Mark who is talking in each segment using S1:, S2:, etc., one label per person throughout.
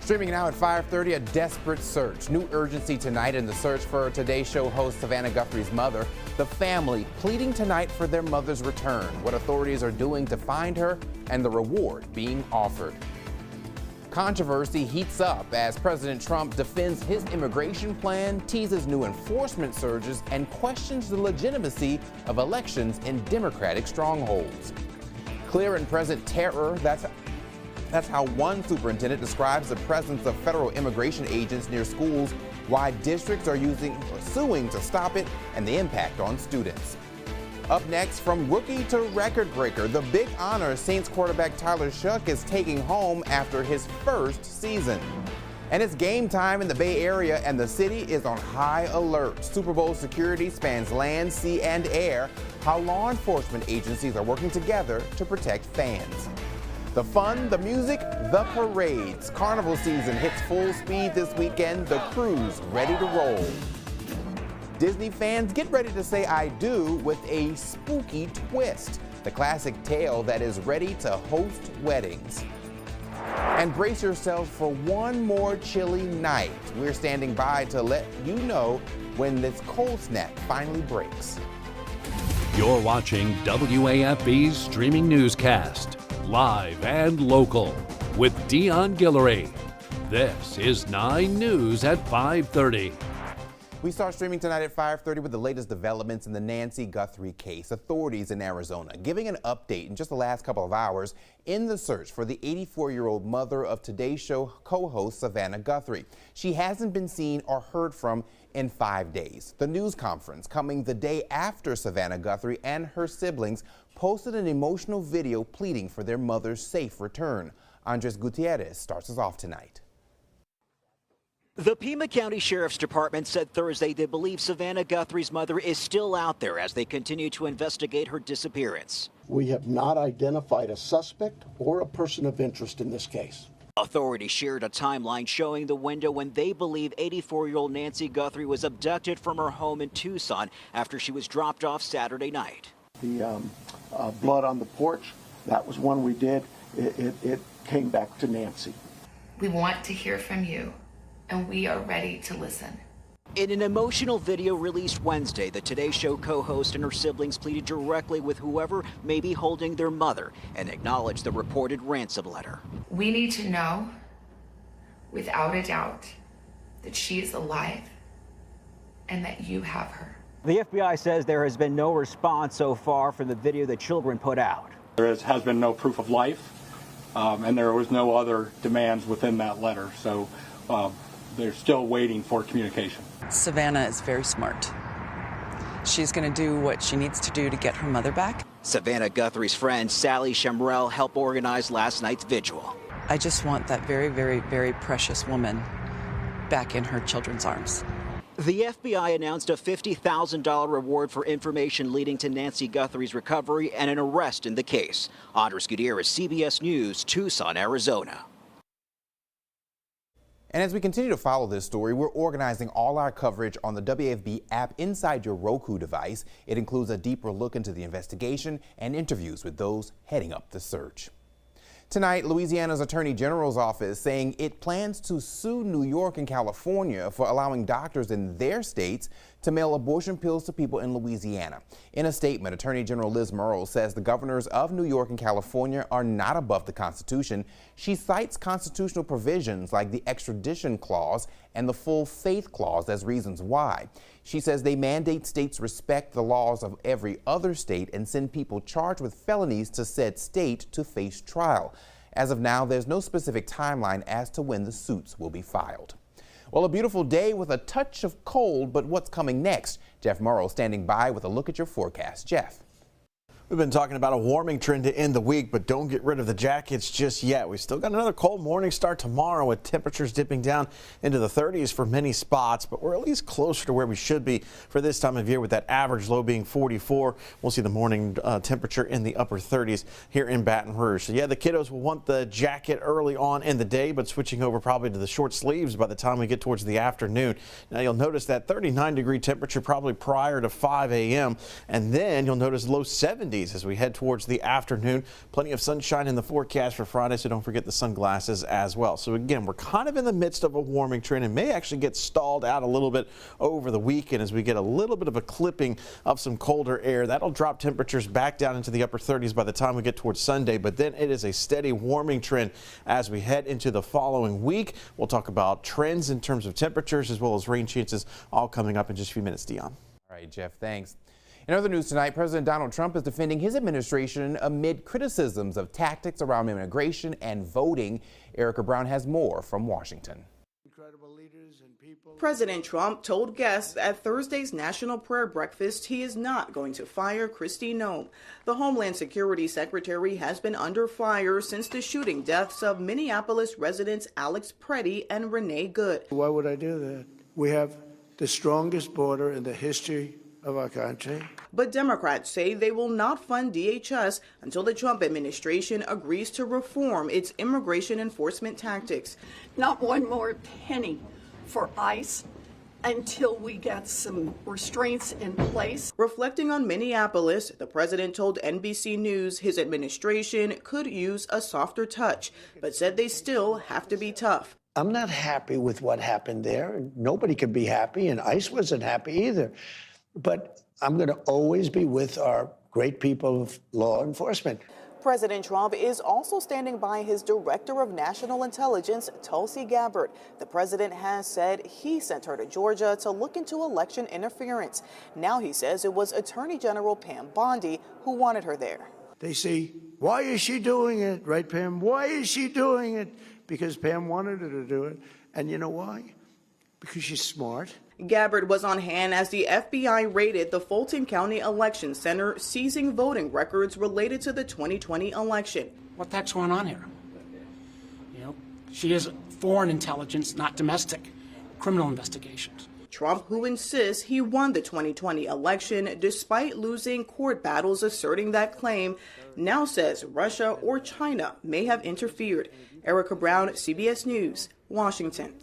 S1: Streaming now at 5:30, a desperate search. New urgency tonight in the search for Today Show host Savannah Guthrie's mother. The family pleading tonight for their mother's return. What authorities are doing to find her and the reward being offered. Controversy heats up as President Trump defends his immigration plan, teases new enforcement surges, and questions the legitimacy of elections in Democratic strongholds. Clear and present terror, that's how one superintendent describes the presence of federal immigration agents near schools, why districts are suing to stop it, and the impact on students. Up next, from rookie to record breaker, the big honor Saints quarterback Tyler Shough is taking home after his first season. And it's game time in the Bay Area, and the city is on high alert. Super Bowl security spans land, sea, and air. How law enforcement agencies are working together to protect fans. The fun, the music, the parades. Carnival season hits full speed this weekend. The cruise ready to roll. Disney fans, get ready to say I do with a spooky twist. The classic tale that is ready to host weddings. And brace yourselves for one more chilly night. We're standing by to let you know when this cold snap finally breaks.
S2: You're watching WAFB's streaming newscast, live and local, with Dion Guillory. This is 9 News at 5:30.
S1: We start streaming tonight at 5:30 with the latest developments in the Nancy Guthrie case. Authorities in Arizona giving an update in just the last couple of hours in the search for the 84-year-old mother of Today Show co-host Savannah Guthrie. She hasn't been seen or heard from in 5 days. The news conference coming the day after Savannah Guthrie and her siblings posted an emotional video pleading for their mother's safe return. Andres Gutierrez starts us off tonight.
S3: The Pima County Sheriff's Department said Thursday they believe Savannah Guthrie's mother is still out there as they continue to investigate her disappearance.
S4: We have not identified a suspect or a person of interest in this case.
S3: Authorities shared a timeline showing the window when they believe 84-year-old Nancy Guthrie was abducted from her home in Tucson after she was dropped off Saturday night.
S4: The blood on the porch, that was one we did. It came back to Nancy.
S5: We want to hear from you, and we are ready to listen.
S3: In an emotional video released Wednesday, the Today Show co-host and her siblings pleaded directly with whoever may be holding their mother and acknowledged the reported ransom letter.
S5: We need to know, without a doubt, that she is alive and that you have her.
S3: The FBI says there has been no response so far from the video the children put out.
S6: There has been no proof of life, and there was no other demands within that letter. So they're still waiting for communication.
S7: Savannah is very smart. She's going to do what she needs to do to get her mother back.
S3: Savannah Guthrie's friend Sally Shamrell helped organize last night's vigil.
S7: I just want that very, very, very precious woman back in her children's arms.
S3: The FBI announced a $50,000 reward for information leading to Nancy Guthrie's recovery and an arrest in the case. Andres Gutierrez, CBS News, Tucson, Arizona.
S1: And as we continue to follow this story, we're organizing all our coverage on the WAFB app inside your Roku device. It includes a deeper look into the investigation and interviews with those heading up the search. Tonight, Louisiana's Attorney General's office saying it plans to sue New York and California for allowing doctors in their states to mail abortion pills to people in Louisiana. In a statement, Attorney General Liz Murrill says the governors of New York and California are not above the Constitution. She cites constitutional provisions like the extradition clause and the full faith clause as reasons why. She says they mandate states respect the laws of every other state and send people charged with felonies to said state to face trial. As of now, there's no specific timeline as to when the suits will be filed. Well, a beautiful day with a touch of cold, but what's coming next? Jeff Morrow standing by with a look at your forecast. Jeff.
S8: We've been talking about a warming trend to end the week, but don't get rid of the jackets just yet. We still got another cold morning start tomorrow with temperatures dipping down into the 30s for many spots, but we're at least closer to where we should be for this time of year with that average low being 44. We'll see the morning temperature in the upper 30s here in Baton Rouge. So yeah, the kiddos will want the jacket early on in the day, but switching over probably to the short sleeves by the time we get towards the afternoon. Now you'll notice that 39-degree temperature probably prior to 5 a.m. and then you'll notice low 70s 70s as we head towards the afternoon. Plenty of sunshine in the forecast for Friday, so don't forget the sunglasses as well. So again, we're kind of in the midst of a warming trend and may actually get stalled out a little bit over the weekend as we get a little bit of a clipping of some colder air. That'll drop temperatures back down into the upper 30s by the time we get towards Sunday, but then it is a steady warming trend as we head into the following week. We'll talk about trends in terms of temperatures as well as rain chances all coming up in just a few minutes, Dion.
S1: All right, Jeff, thanks. In other news tonight, President Donald Trump is defending his administration amid criticisms of tactics around immigration and voting. Erica Brown has more from Washington.
S9: President Trump told guests at Thursday's National Prayer Breakfast he is not going to fire Kristi Noem. The Homeland Security Secretary has been under fire since the shooting deaths of Minneapolis residents Alex Preddy and Renee Good.
S10: Why would I do that? We have the strongest border in the history of our country.
S9: But Democrats say they will not fund DHS until the Trump administration agrees to reform its immigration enforcement tactics.
S11: Not one more penny for ICE until we get some restraints in place.
S9: Reflecting on Minneapolis, the president told NBC News his administration could use a softer touch, but said they still have to be tough.
S10: I'm not happy with what happened there. Nobody could be happy, and ICE wasn't happy either. But I'm going to always be with our great people of law enforcement.
S9: President Trump is also standing by his Director of National Intelligence, Tulsi Gabbard. The president has said he sent her to Georgia to look into election interference. Now he says it was Attorney General Pam Bondi who wanted her there.
S10: They say, why is she doing it? Right, Pam? Why is she doing it? Because Pam wanted her to do it. And you know why? Because she's smart.
S9: Gabbard was on hand as the FBI raided the Fulton County Election Center, seizing voting records related to the 2020 election.
S12: What the heck's going on here? You know, she is foreign intelligence, not domestic. Criminal investigations.
S9: Trump, who insists he won the 2020 election despite losing court battles asserting that claim, now says Russia or China may have interfered. Erica Brown, CBS News, Washington.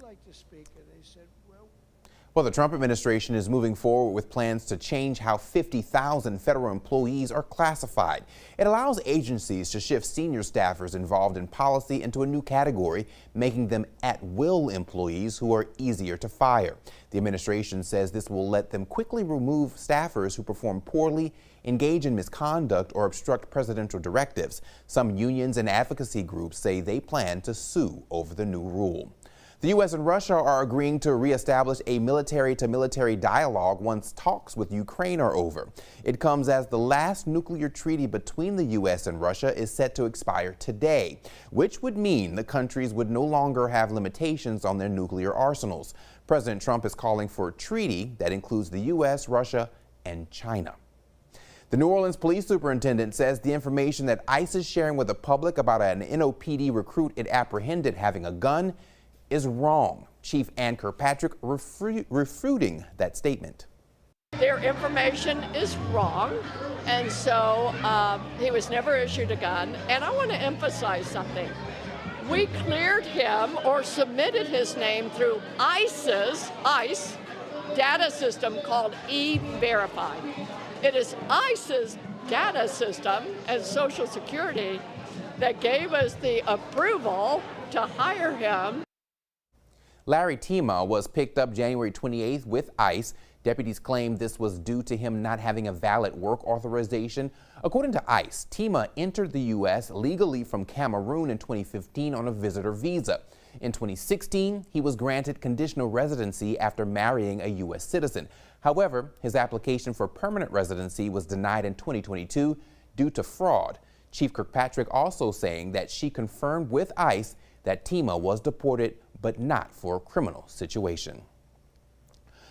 S1: Well, the Trump administration is moving forward with plans to change how 50,000 federal employees are classified. It allows agencies to shift senior staffers involved in policy into a new category, making them at-will employees who are easier to fire. The administration says this will let them quickly remove staffers who perform poorly, engage in misconduct, or obstruct presidential directives. Some unions and advocacy groups say they plan to sue over the new rule. The U.S. and Russia are agreeing to reestablish a military-to-military dialogue once talks with Ukraine are over. It comes as the last nuclear treaty between the U.S. and Russia is set to expire today, which would mean the countries would no longer have limitations on their nuclear arsenals. President Trump is calling for a treaty that includes the U.S., Russia, and China. The New Orleans police superintendent says the information that ICE is sharing with the public about an NOPD recruit it apprehended having a gun is wrong. Chief Ann Kirkpatrick refuting that statement.
S13: Their information is wrong, and so he was never issued a gun. And I want to emphasize something. We cleared him or submitted his name through ICE data system called E-Verify. It is ICE's data system and Social Security that gave us the approval to hire him.
S1: Larry Tima was picked up January 28th with ICE. Deputies claim this was due to him not having a valid work authorization. According to ICE, Tima entered the U.S. legally from Cameroon in 2015 on a visitor visa. In 2016, he was granted conditional residency after marrying a U.S. citizen. However, his application for permanent residency was denied in 2022 due to fraud. Chief Kirkpatrick also saying that she confirmed with ICE that Tima was deported, but not for a criminal situation.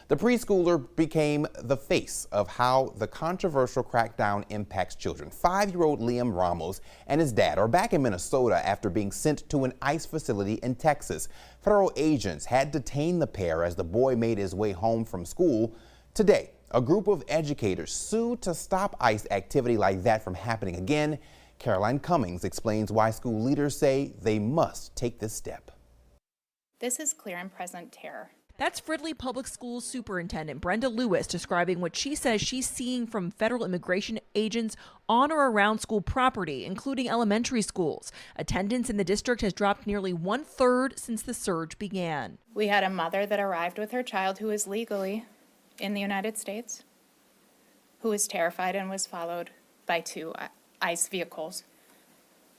S1: The preschooler became the face of how the controversial crackdown impacts children. 5-year-old Liam Ramos and his dad are back in Minnesota after being sent to an ICE facility in Texas. Federal agents had detained the pair as the boy made his way home from school. Today, a group of educators sued to stop ICE activity like that from happening again. Caroline Cummings explains why school leaders say they must take this step.
S14: This is clear and present terror. That's Fridley Public Schools Superintendent Brenda Lewis describing what she says she's seeing from federal immigration agents on or around school property, including elementary schools. Attendance in the district has dropped nearly 1/3 since the surge began.
S15: We had a mother that arrived with her child who is legally in the United States, who was terrified and was followed by 2 ICE vehicles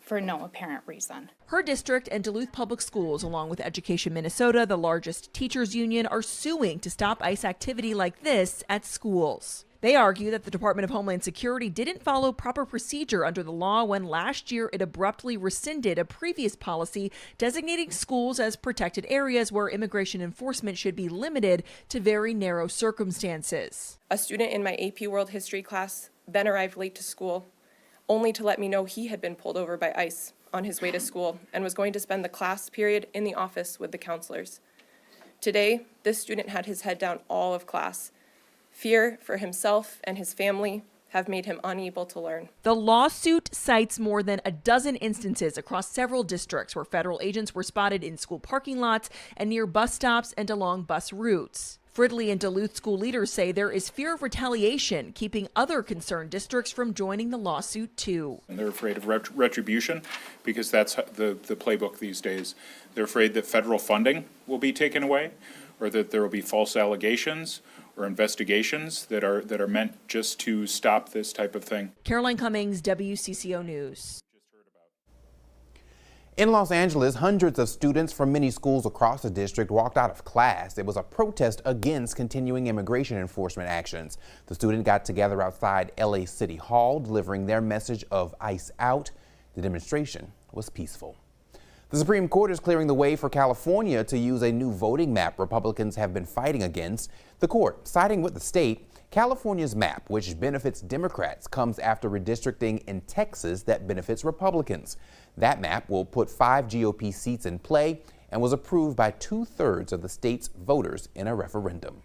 S15: for no apparent reason.
S14: Her district and Duluth Public Schools, along with Education Minnesota, the largest teachers union, are suing to stop ICE activity like this at schools. They argue that the Department of Homeland Security didn't follow proper procedure under the law when last year it abruptly rescinded a previous policy designating schools as protected areas where immigration enforcement should be limited to very narrow circumstances.
S16: A student in my AP World History class then arrived late to school, only to let me know he had been pulled over by ICE on his way to school and was going to spend the class period in the office with the counselors. Today, this student had his head down all of class. Fear for himself and his family have made him unable to learn.
S14: The lawsuit cites more than a dozen instances across several districts where federal agents were spotted in school parking lots and near bus stops and along bus routes. Fridley and Duluth school leaders say there is fear of retaliation, keeping other concerned districts from joining the lawsuit too.
S17: And they're afraid of retribution because that's the playbook these days. They're afraid that federal funding will be taken away, or that there will be false allegations or investigations that are meant just to stop this type of thing.
S14: Caroline Cummings, WCCO News.
S1: In Los Angeles, hundreds of students from many schools across the district walked out of class. It was a protest against continuing immigration enforcement actions. The students got together outside LA City Hall, delivering their message of ICE out. The demonstration was peaceful. The Supreme Court is clearing the way for California to use a new voting map Republicans have been fighting against. The court, siding with the state, California's map, which benefits Democrats, comes after redistricting in Texas that benefits Republicans. That map will put 5 GOP seats in play and was approved by 2/3 of the state's voters in a referendum.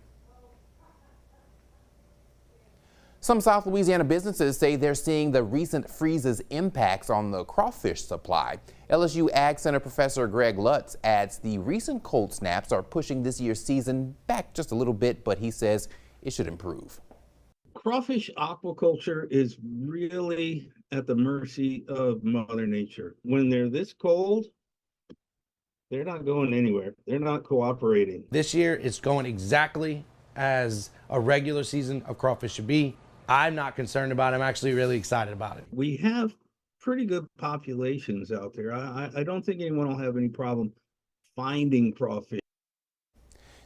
S1: Some South Louisiana businesses say they're seeing the recent freeze's impacts on the crawfish supply. LSU Ag Center Professor Greg Lutz adds the recent cold snaps are pushing this year's season back just a little bit, but he says it should improve.
S18: Crawfish aquaculture is really at the mercy of Mother Nature. When they're this cold, they're not going anywhere. They're not cooperating.
S19: This year, it's going exactly as a regular season of crawfish should be. I'm not concerned about it. I'm actually really excited about it.
S18: We have pretty good populations out there. I don't think anyone will have any problem finding crawfish.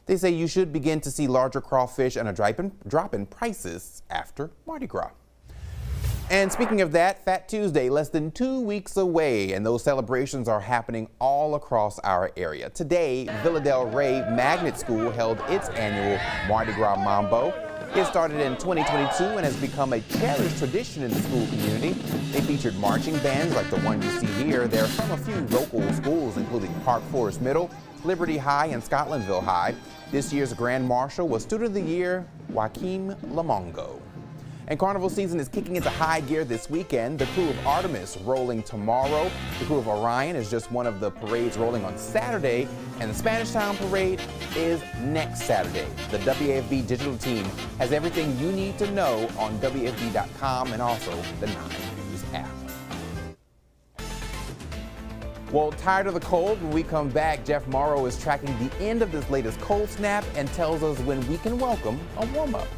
S1: They say you should begin to see larger crawfish and a drop in prices after Mardi Gras. And speaking of that, Fat Tuesday, less than 2 weeks away, and those celebrations are happening all across our area. Today, Villa Del Rey Magnet School held its annual Mardi Gras Mambo. It started in 2022 and has become a cherished tradition in the school community. They featured marching bands like the one you see here. They're from a few local schools, including Park Forest Middle, Liberty High, and Scotlandville High. This year's Grand Marshal was Student of the Year, Joaquim Lamongo. And carnival season is kicking into high gear this weekend. The Crew of Artemis rolling tomorrow. The Crew of Orion is just one of the parades rolling on Saturday. And the Spanish Town Parade is next Saturday. The WAFB digital team has everything you need to know on WAFB.com and also the 9 News app. Well, tired of the cold? When we come back, Jeff Morrow is tracking the end of this latest cold snap and tells us when we can welcome a warm-up.